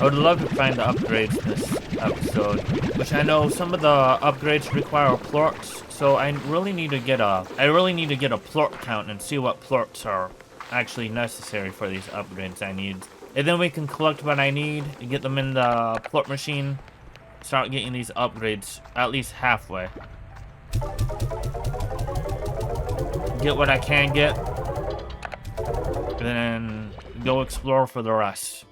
I would love to find the upgrades in this episode, which I know some of the upgrades require plorts, so I really need to get a plort count and see what plorts are actually necessary for these upgrades I need. And then we can collect what I need and get them in the plort machine, start getting these upgrades at least halfway. Get what I can get, and then go explore for the rest.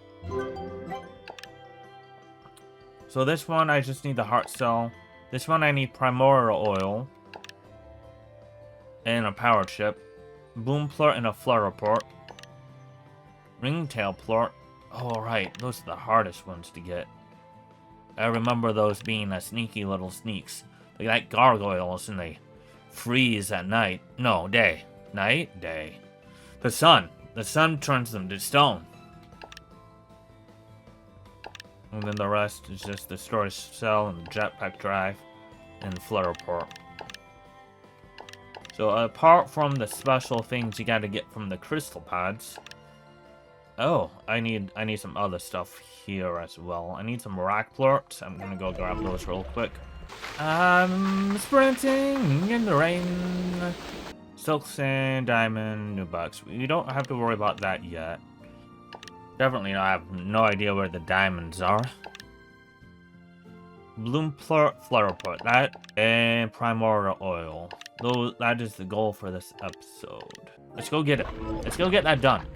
So this one, I just need the heart cell. This one, I need primordial oil. And a power chip. Boom plort and a flutter port. Ringtail plort. Oh, right. Those are the hardest ones to get. I remember those being a sneaky little sneaks. They like gargoyles and they freeze at night. No, day. Night? Day. The sun. The sun turns them to stone. And then the rest is just the storage cell and the jetpack drive and the flutter port. So apart from the special things you gotta get from the crystal pods. Oh, I need some other stuff here as well. I need some rock plorts. I'm gonna go grab those real quick. I'm sprinting in the rain. Silk sand, diamond, new bucks. We don't have to worry about that yet. Definitely, I have no idea where the diamonds are. Bloom plort, flutter port, that, and primordial oil. That is the goal for this episode. Let's go get it. Let's go get that done.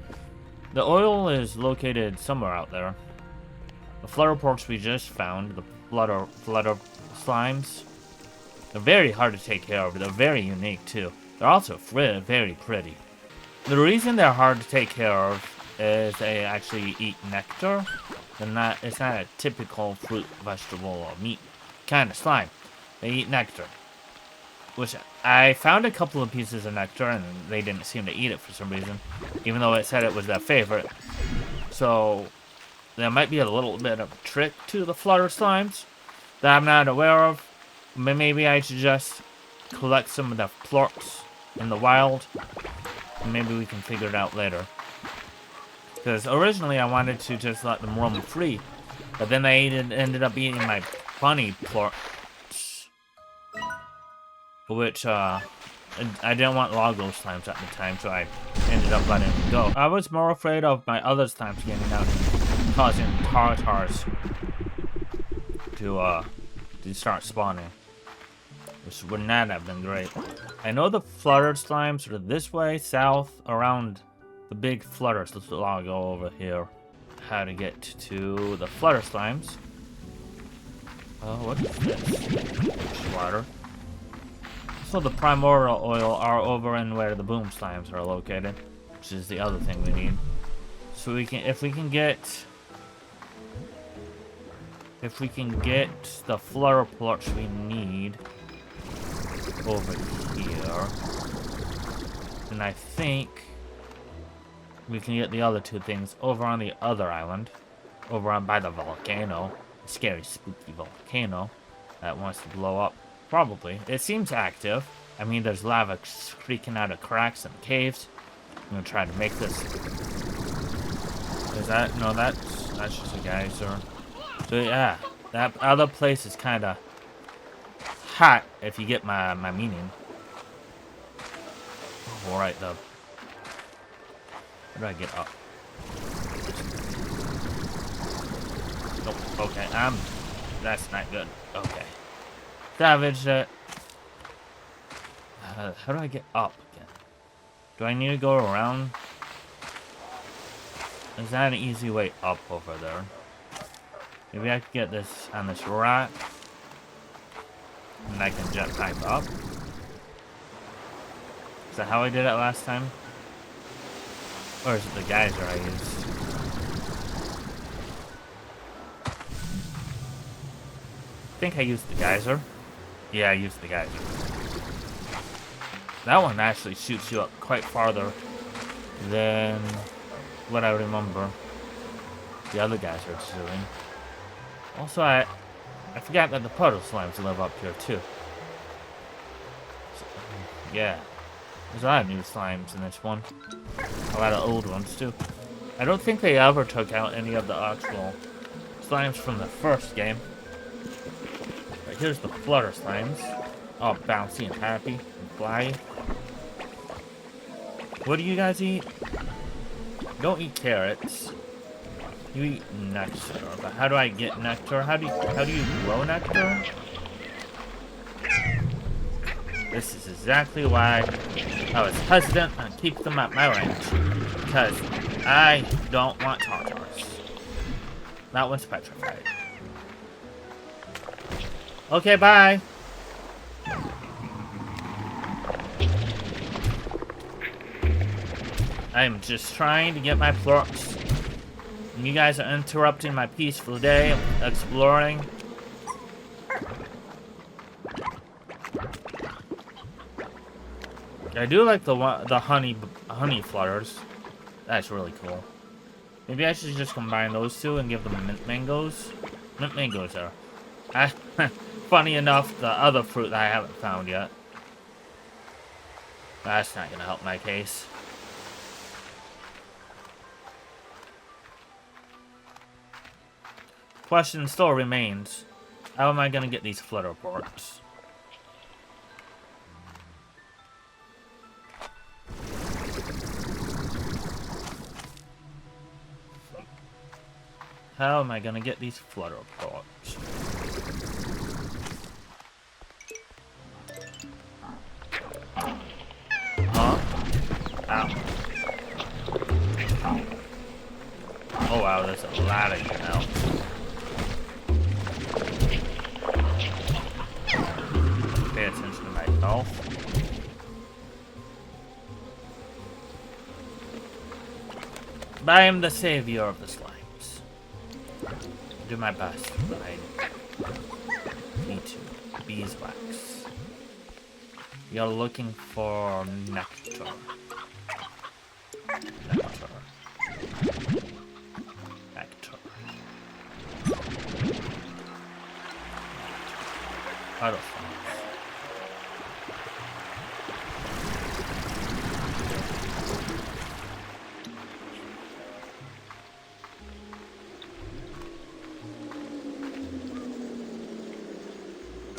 The oil is located somewhere out there. The flutter ports we just found, the flutter slimes, they're very hard to take care of. They're very unique too. They're also very pretty. The reason they're hard to take care of is they actually eat nectar. It's not a typical fruit, vegetable, or meat kind of slime. They eat nectar. Which I found a couple of pieces of nectar and they didn't seem to eat it for some reason. Even though it said it was their favorite. So there might be a little bit of a trick to the flutter slimes that I'm not aware of. Maybe I should just collect some of the plorts in the wild. And maybe we can figure it out later. Because originally I wanted to just let them roam free, but then they ended up eating my bunny plorts, which I didn't want Logos slimes at the time, so I ended up letting them go. I was more afraid of my other slimes getting out and causing tartars to start spawning, which would not have been great. I know the fluttered slimes are this way, south, around the big flutter logo over here. How to get to the flutter slimes. Oh, what is this? Water. So the primordial oil are over in where the boom slimes are located, which is the other thing we need. So if we can get the flutter plorts we need over here, then I think we can get the other two things over on the other island. Over on by the volcano. The scary, spooky volcano that wants to blow up. Probably. It seems active. I mean, there's lava creaking out of cracks and caves. I'm gonna try to make this. Is that? No, that's just a geyser. So yeah, that other place is kind of hot, if you get my meaning. Alright, though. How do I get up? Nope. Okay, that's not good. Okay. Savage it. How do I get up again? Do I need to go around? Is that an easy way up over there? Maybe I could get this on this rock. And I can jetpack up. Is that how I did it last time? Or is it the geyser I used? I think I used the geyser. Yeah, I used the geyser. That one actually shoots you up quite farther than what I remember the other geyser is doing. Also, I forgot that the puddle slimes live up here too. So, yeah. There's a lot of new slimes in this one. A lot of old ones, too. I don't think they ever took out any of the actual slimes from the first game. Right, here's the flutter slimes. All bouncy and happy and fly. What do you guys eat? Don't eat carrots. You eat nectar. But how do I get nectar? How do you grow nectar? This is exactly why I was hesitant on keeping them at my ranch. Because I don't want tartars. That one's petrified. Okay, bye. I'm just trying to get my plorks. And you guys are interrupting my peaceful day of exploring. I do like the honey flutters. That's really cool. Maybe I should just combine those two and give them mint mangoes. Mint mangoes are, funny enough, the other fruit that I haven't found yet. That's not gonna help my case. Question still remains: how am I gonna get these flutter ports? How am I gonna get these flutter ports? Huh? Ow. Oh wow, there's a lot of you now. Pay attention to my health. But I am the savior of the slimes. Do my best, but I need to. Beeswax. You're looking for nectar. Nectar. Nectar. Butterflies.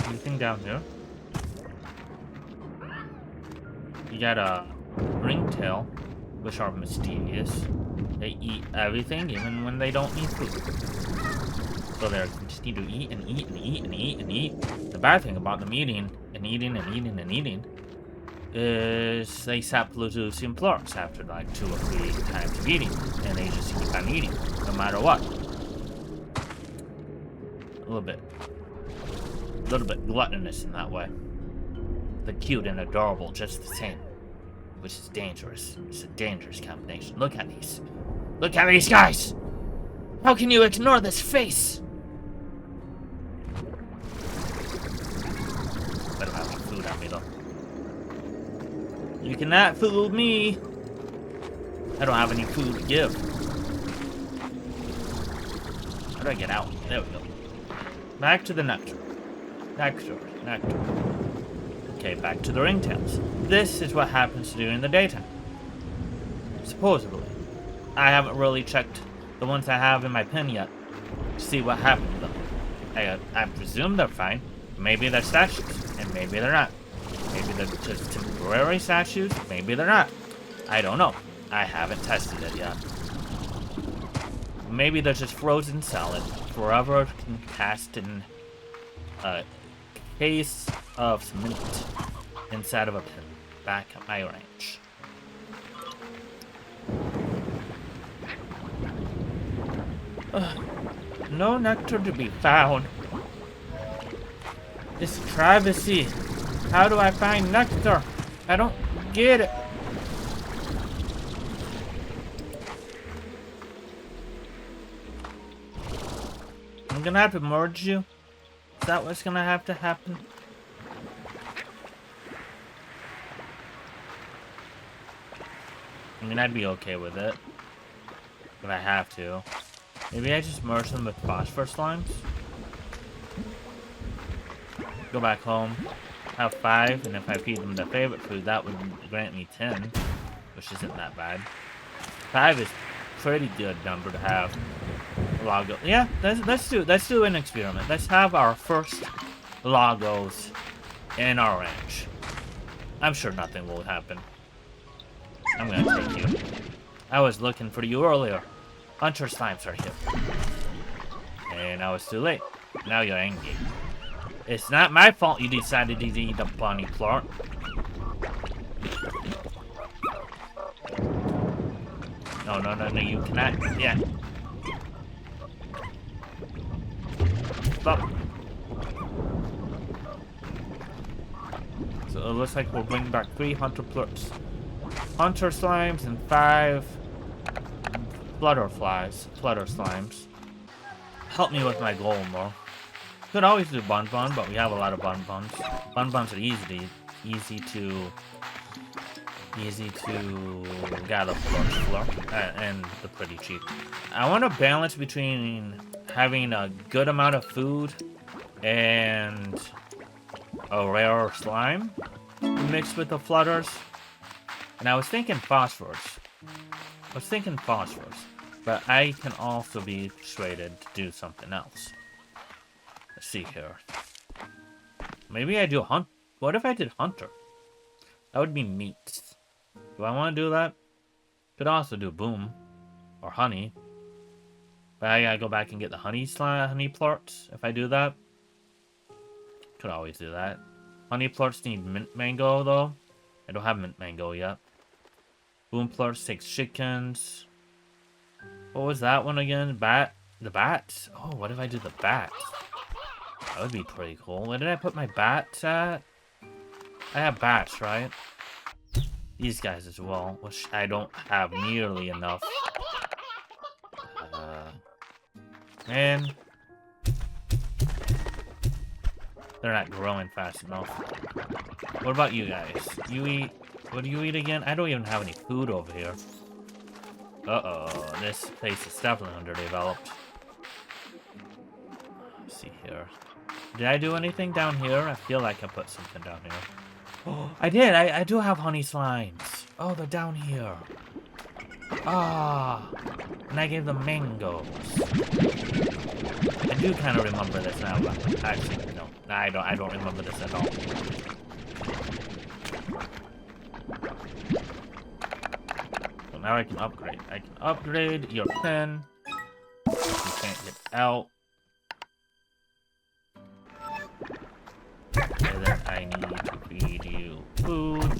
Anything down here? You got a ringtail, which are mysterious. They eat everything, even when they don't need food. So they continue to eat and eat and eat and eat and eat. The bad thing about them eating and eating and eating and eating is they sap producing plorks after like 2 or 3 times of eating, and they just keep on eating, no matter what. A little bit gluttonous in that way. They're cute and adorable just the same, which is dangerous. It's a dangerous combination. Look at these. Look at these guys! How can you ignore this face? I don't have any food on me though. You cannot fool me. I don't have any food to give. How do I get out? There we go. Back to the nectar. Nectar. Okay, back to the ringtails. This is what happens during the daytime. Supposedly. I haven't really checked the ones I have in my pen yet to see what happened to them. I presume they're fine. Maybe they're statues, and maybe they're not. Maybe they're just temporary statues, maybe they're not. I don't know. I haven't tested it yet. Maybe they're just frozen solid, forever cast in a case of cement inside of a pin back at my ranch. No nectar to be found. This travesty. How do I find nectar? I don't get it. I'm gonna have to merge you. Is that what's gonna have to happen? I mean, I'd be okay with it. If I have to. Maybe I just merge them with phosphor slimes? Go back home. Have 5, and if I feed them their favorite food, that would grant me 10. Which isn't that bad. 5 is a pretty good number to have. Lago. Yeah, let's do an experiment. Let's have our first Lagos in our ranch. I'm sure nothing will happen. I'm gonna take you. I was looking for you earlier. Hunter slimes are here. And I was too late. Now you're angry. It's not my fault you decided to eat a bunny plant. No, you cannot. Yeah. Stop. So it looks like we'll bring back 3 hunter slimes and 5 flutter slimes. Help me with my goal more. Could always do bun, but we have a lot of bun. Bun are easy to gather for, and they're pretty cheap. I want to balance between having a good amount of food and a rare slime mixed with the flutters. And I was thinking phosphorus. But I can also be persuaded to do something else. Let's see here. Maybe I do hunt. What if I did hunter? That would be meat. Do I want to do that? Could also do boom or honey. But I gotta go back and get the honey plorts if I do that. Could always do that. Honey plorts need mint mango though. I don't have mint mango yet. Boom plorts takes chickens. What was that one again? The bats? Oh, what if I do the bats? That would be pretty cool. Where did I put my bats at? I have bats, right? These guys as well, which I don't have nearly enough. Man. They're not growing fast enough. What about you guys? You eat... What do you eat again? I don't even have any food over here. Uh-oh. This place is definitely underdeveloped. Let's see here. Did I do anything down here? I feel like I put something down here. Oh, I did! I do have honey slimes. Oh, they're down here. Ah. And I gave them mangoes. I do kind of remember this now, but actually, no. I don't remember this at all. So now I can upgrade. I can upgrade your pen. You can't get out. And then I need to feed you food.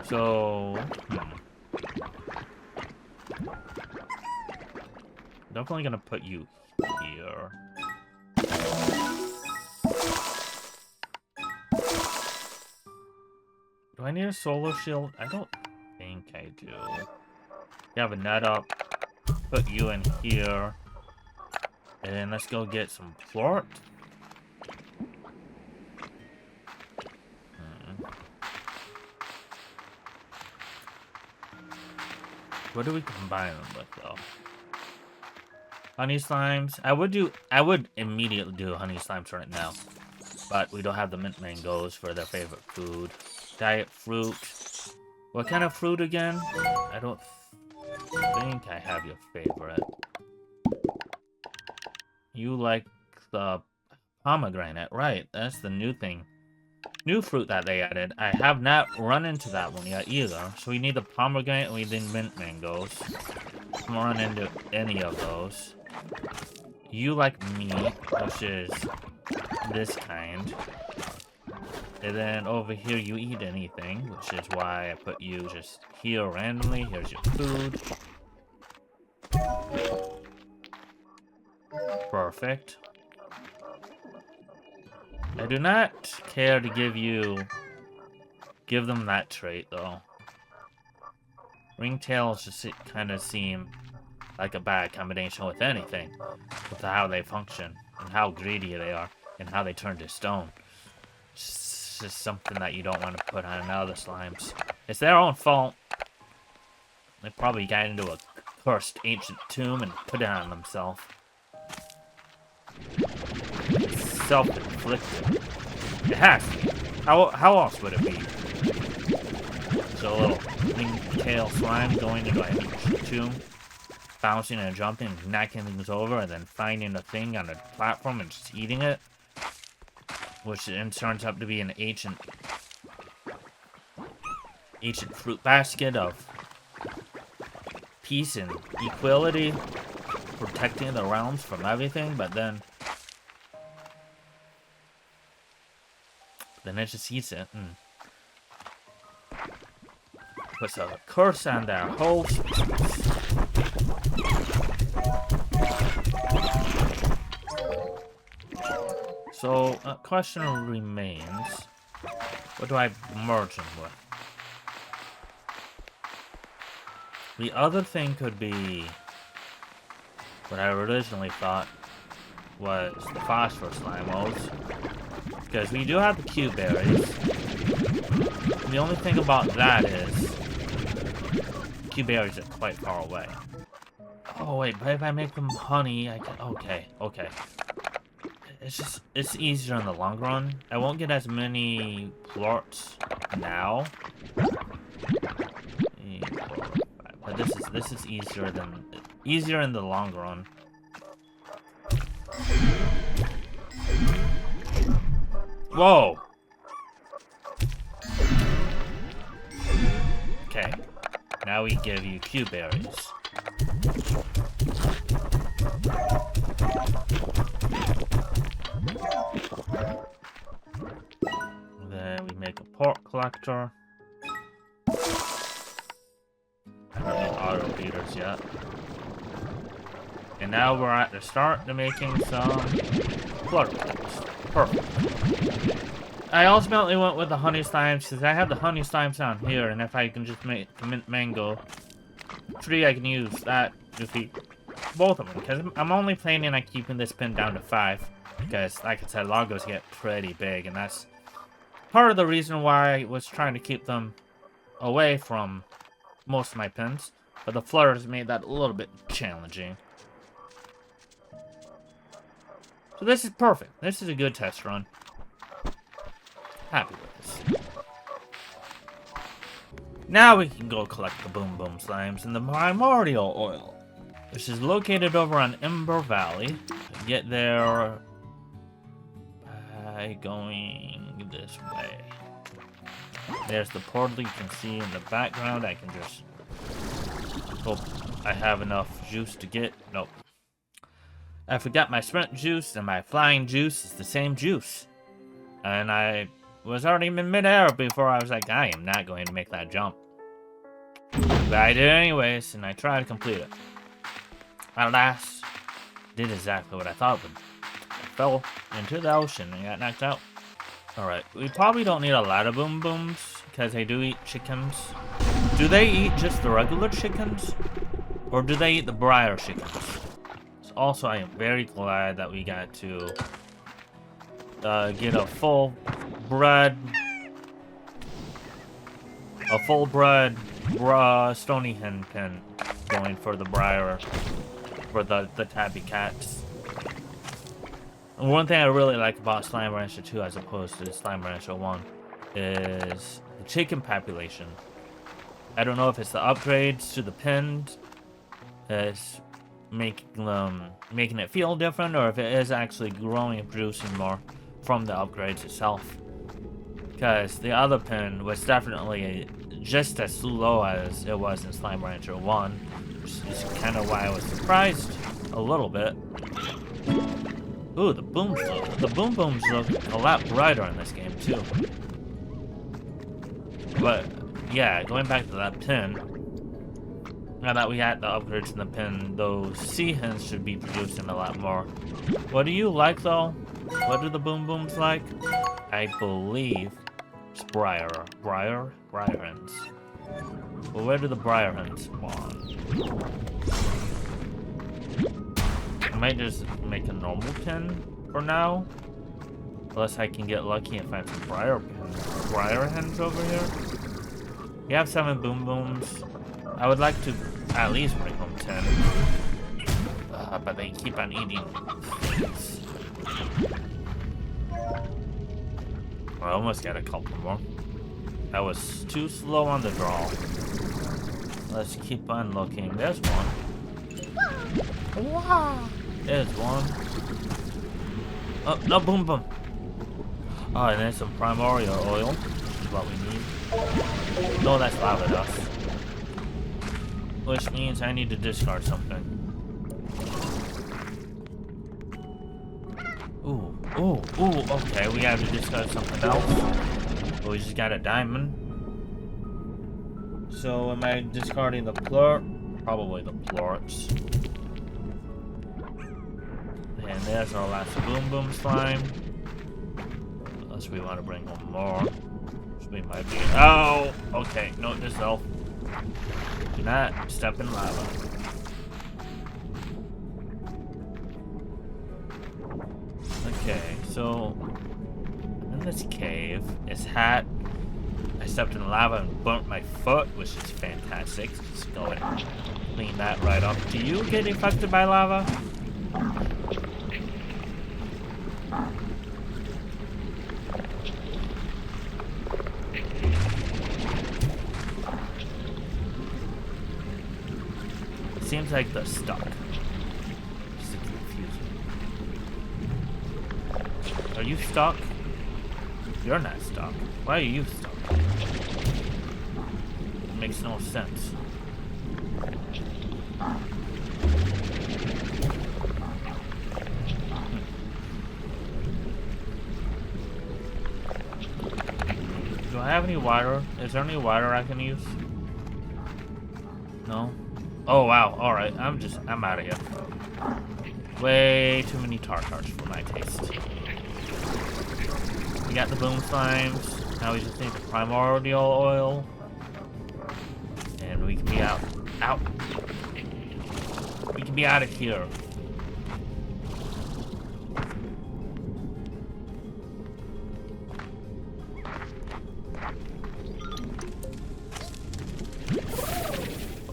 So, definitely gonna put you here. Do I need a solar shield? I don't think I do. You have a net up. Put you in here. And then let's go get some plort. What do we combine them with, though? Honey slimes. I would immediately do honey slimes right now. But we don't have the mint mangoes for their favorite food. Diet fruit. What kind of fruit again? I don't think I have your favorite. You like the pomegranate, right? That's the new thing. New fruit that they added. I have not run into that one yet either. So we need the pomegranate and we need mint mangoes. Don't run into any of those. You like meat, which is this kind. And then over here you eat anything, which is why I put you just here randomly. Here's your food. Perfect. I do not care to give them that trait, though. Ringtails just kind of seem like a bad combination with anything. With how they function, and how greedy they are, and how they turn to stone. It's just something that you don't want to put on other slimes. It's their own fault. They probably got into a cursed ancient tomb and put it on themselves. Self-inflicted. It has to be. How else would it be? So a little wing-tail slime going into an ancient tomb, bouncing and jumping, knocking things over, and then finding a thing on a platform and just eating it. Which then turns out to be an ancient fruit basket of peace and equality, protecting the realms from everything, but then it just eats it and puts a curse on their whole species. So, a question remains, what do I merge them with? The other thing could be what I originally thought was the phosphor slimos, because we do have the Q berries. The only thing about that is Q berries are quite far away. Oh wait, but if I make them honey, I can. Okay. It's easier in the long run. I won't get as many plorts now. But this is easier in the long run. Whoa. Okay. Now we give you Q berries. Then we make a port collector. I don't need auto beaters yet. And now we're at the start to making some Flutter-Honey. Perfect. I ultimately went with the honey slimes because I have the honey slimes down here, and if I can just make the mint mango tree, I can use that to defeat both of them. Because I'm only planning on keeping this pin down to 5. Because, like I said, logos get pretty big, and that's part of the reason why I was trying to keep them away from most of my pins. But the flutters made that a little bit challenging. So this is perfect. This is a good test run. Happy with this. Now we can go collect the Boom Boom Slimes and the Primordial Oil, which is located over on Ember Valley. Get there by going this way. There's the portal you can see in the background. I can just hope I have enough juice to get. Nope. I forgot my sprint juice and my flying juice is the same juice. And I was already in midair before I was like, I am not going to make that jump. But I did anyways, and I tried to complete it. Alas, did exactly what I thought would. I fell into the ocean and got knocked out. Alright, we probably don't need a lot of Boom Booms, because they do eat chickens. Do they eat just the regular chickens? Or do they eat the briar chickens? Also, I am very glad that we got to get a full bred stony hen pin going for the briar, for the tabby cats. And one thing I really like about Slime Rancher 2 as opposed to Slime Rancher 1 is the chicken population. I don't know if it's the upgrades to the pins that's making it feel different, or if it is actually growing and producing more from the upgrades itself. Because the other pin was definitely just as slow as it was in Slime Rancher 1, which is kind of why I was surprised a little bit. Ooh, the Boom Booms look a lot brighter in this game too. But yeah, going back to that pin, now that we had the upgrades in the pin, those sea hens should be producing a lot more. What do you like though? What do the Boom Booms like? I believe it's briar hens. Well, where do the briar hens spawn? I might just make a normal pin for now. Unless I can get lucky and find some briar hens over here. We have 7 boom booms. I would like to at least bring home 10. But they keep on eating things. I almost got a couple more. I was too slow on the draw. Let's keep on looking. There's one. Wow. There's one. Oh, no, boom boom. Oh, and there's some primordial oil, which is what we need. No, that's lava dust. Which means I need to discard something. Ooh, okay, we have to discard something else. But we just got a diamond. So am I discarding the plurt? Probably the plurts. And there's our last boom boom slime. Unless we want to bring home more. Which we might be. Oh! Okay, note to self. Do not step in lava. Okay, so in this cave, this hat, I stepped in lava and burnt my foot, which is fantastic. Just go ahead and clean that right up. Do you get affected by lava? Seems like they're stuck. Just confusing. Are you stuck? You're not stuck. Why are you stuck? It makes no sense. Do I have any water? Is there any water I can use? No? Oh wow, alright, I'm out of here. Way too many tartars for my taste. We got the boom slimes. Now we just need the primordial oil. And we can be out. We can be out of here.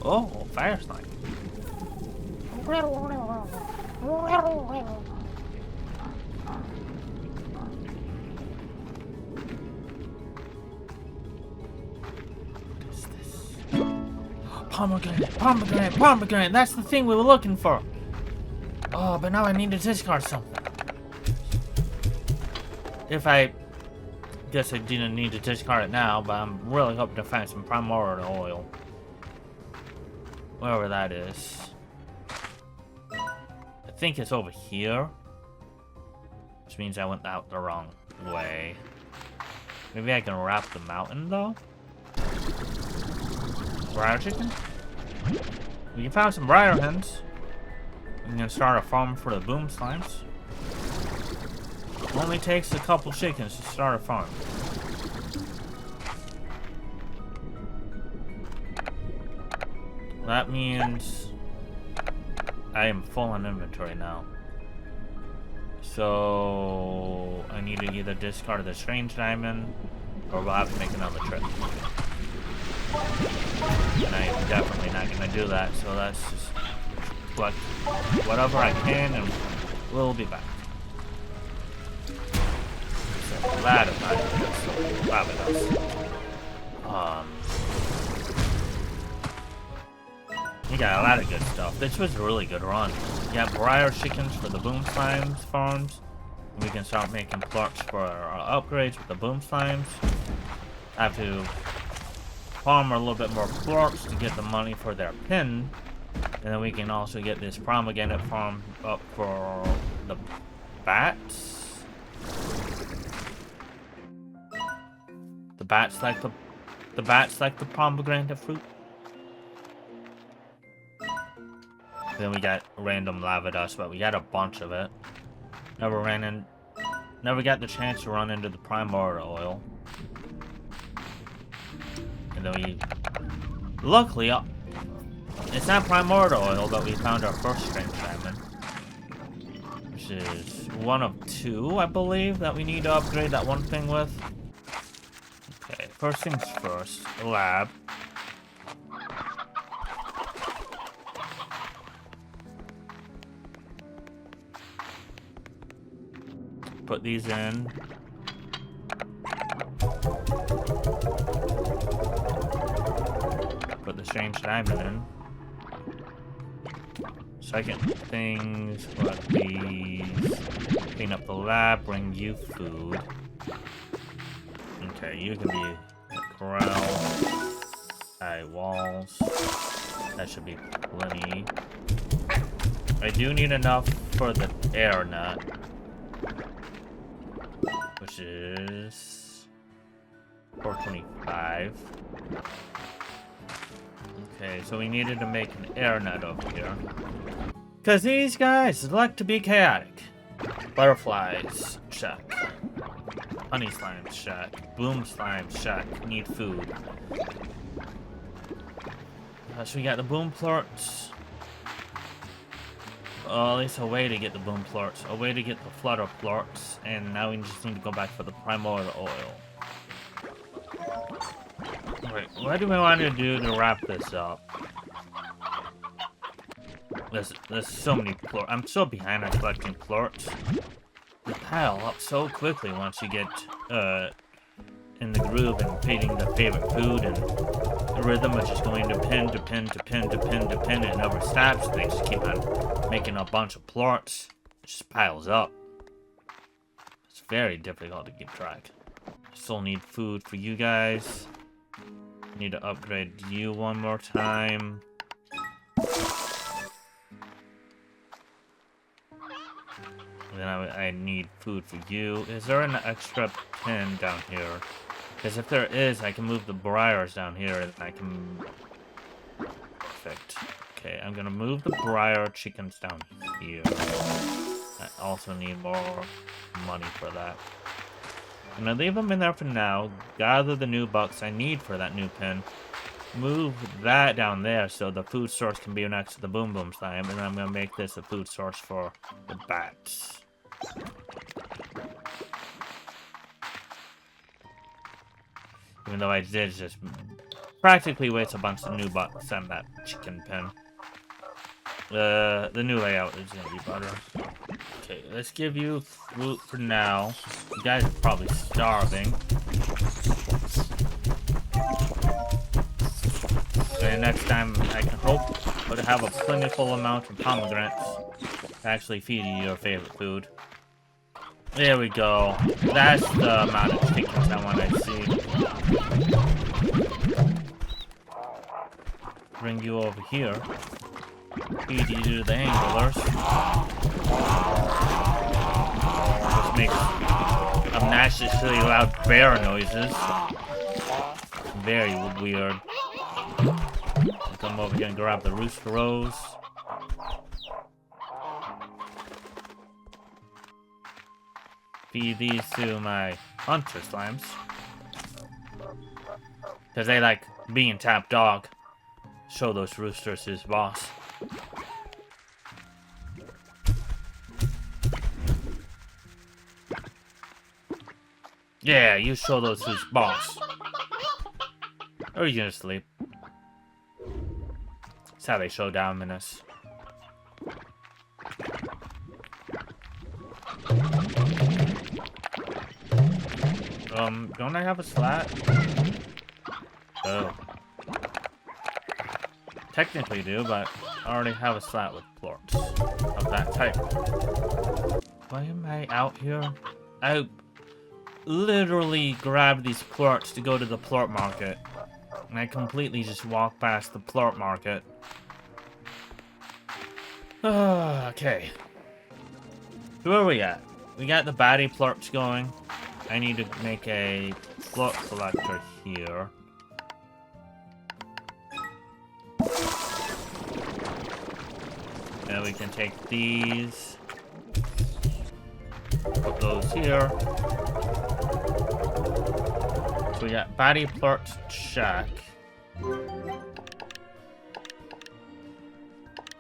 Oh, fire slime. Pomegranate, that's the thing we were looking for. Oh, but now I need to discard something. If I guess I didn't need to discard it now, but I'm really hoping to find some primordial oil. Wherever that is. I think it's over here. Which means I went out the wrong way. Maybe I can wrap the mountain though? Briar chicken? We found some briar hens. I'm gonna start a farm for the boom slimes. Only takes a couple chickens to start a farm. That means I am full on inventory now. So I need to either discard the strange diamond or we'll have to make another trip. And I am definitely not going to do that, so let's just collect whatever I can and we'll be back. So that is not we got a lot of good stuff. This was a really good run. We got briar chickens for the boom slimes farms. We can start making plorts for our upgrades with the boom slimes. I have to farm a little bit more plorts to get the money for their pin. And then we can also get this pomegranate farm up for the bats. The bats like the pomegranate fruit. Then we got random lava dust, but we got a bunch of it. Never got the chance to run into the primordial oil. And then we, luckily, it's not primordial oil, but we found our first strange diamond. Which which is one of two, I believe, that we need to upgrade that one thing with. Okay, first things first, a lab. Put these in. Put the strange diamond in. Second things, put these. Clean up the lab, bring you food. Okay, you can be corral. Walls. That should be plenty. I do need enough for the air nut. Which is 425. Okay, so we needed to make an air net over here. Because these guys like to be chaotic. Butterflies, check. Honey slime, check. Boom slime, check. Need food. So we got the boom plorts. At least a way to get the boom plorts. A way to get the flutter plorts. And now we just need to go back for the primordial oil. Wait, what do we want to do to wrap this up? There's so many plorts. I'm so behind on collecting plorts. They pile up so quickly once you get in the groove and feeding the favorite food, and the rhythm is just going to pin to pin to pin to pin to pin, and it never stops. They just keep on making a bunch of plorts. It just piles up. It's very difficult to keep track. Still need food for you guys. Need to upgrade you one more time. And then I need food for you. Is there an extra pin down here? Because if there is, I can move the briars down here and I can... Perfect. Okay, I'm gonna move the briar chickens down here. I also need more money for that. I'm gonna leave them in there for now. Gather the new bucks I need for that new pin. Move that down there so the food source can be next to the boom boom slime. And then I'm gonna make this a food source for the bats. Even though I did just practically waste a bunch of new bucks on that chicken pen. The new layout is gonna be better. Okay, let's give you fruit for now. You guys are probably starving. And next time I can hope to have a plentiful amount of pomegranates to actually feed you your favorite food. There we go. That's the amount of chickens I want to see. Bring you over here. Feed you to the anglers. Which makes obnoxiously loud bear noises. Very weird. Come over here and grab the rooster rose. Feed these to my hunter slimes. Because they like being top dog. Show those roosters his boss. Yeah, you show those who's boss. Or are you gonna sleep? That's how they show dominance. Don't I have a slat? Oh. Technically do, but I already have a slat with plorts of that type. Why am I out here? I literally grabbed these plorts to go to the plort market. And I completely just walked past the plort market. Okay. So where are we at? We got the baddie plorts going. I need to make a plort collector here. And we can take these. Put those here. So we got baddie plorts check.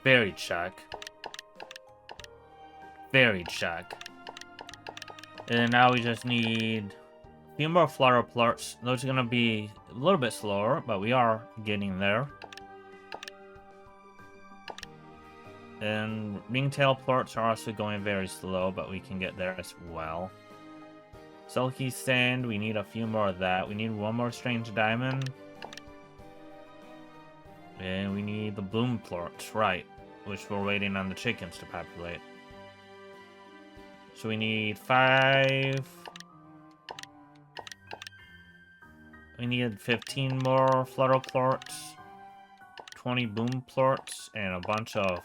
Berry check. Berry check. And now we just need a few more Flutter Plorts. Those are going to be a little bit slower, but we are getting there. And Ringtail Plorts are also going very slow, but we can get there as well. Sulky Sand, we need a few more of that. We need one more Strange Diamond. And we need the Bloom Plorts, right, which we're waiting on the chickens to populate. So we need 5. We need 15 more Flutter Plorts, 20 Boom Plorts, and a bunch of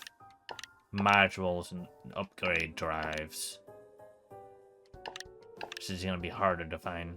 modules and upgrade drives. This is going to be harder to find.